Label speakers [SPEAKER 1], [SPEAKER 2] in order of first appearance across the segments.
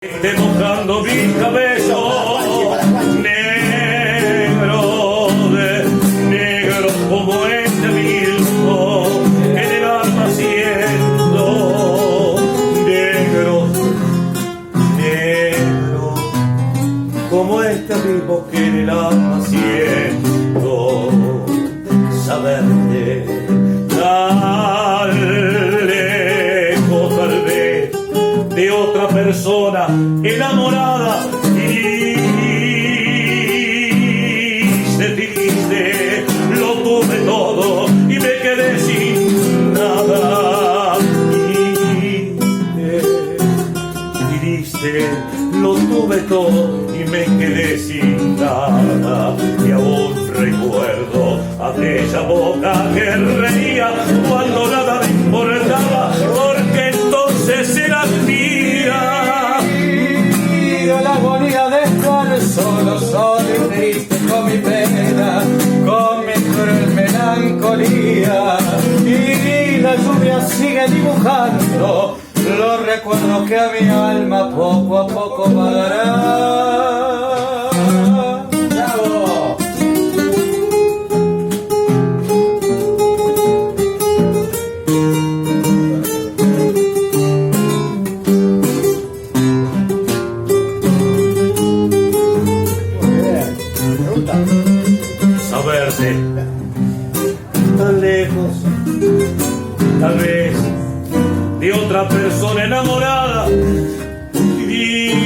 [SPEAKER 1] Esté mojando mi cabello negro como este mismo en el alma siento negro como este mismo que en el alma siento saberte tan lejos tal vez de otra persona enamorada triste, lo tuve todo y me quedé sin nada. Triste, lo tuve todo y me quedé sin nada. Y aún recuerdo aquella boca que reía cuando nada me importaba, porque entonces era mía.
[SPEAKER 2] La agonía de estar solo y triste con mi pena, con mi cruel melancolía, y la lluvia sigue dibujando los recuerdos que a mi alma poco a poco pagará. ¡Bravo!
[SPEAKER 1] Saberte tan lejos, tal vez de otra persona enamorada, triste,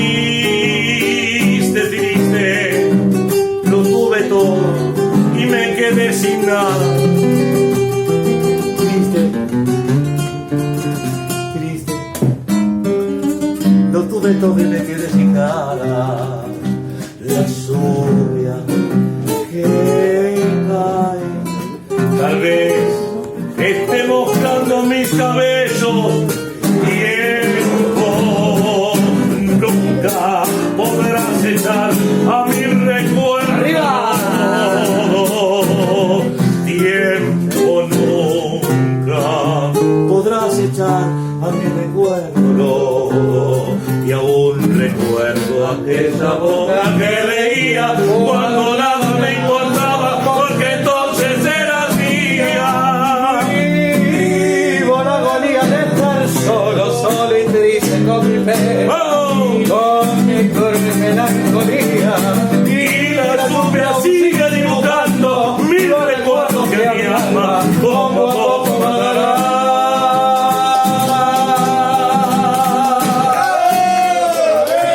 [SPEAKER 1] lo tuve todo y me quedé sin nada. Triste, lo tuve todo y me quedé sin nada. La lluvia que cae, tal vez esté mojando mis cabellos. Tiempo, nunca podrás echar a mi recuerdo.
[SPEAKER 2] ¡Arriba!
[SPEAKER 1] Tiempo, nunca podrás echar a mi recuerdo. Y aún recuerdo aquella boca que leía cuando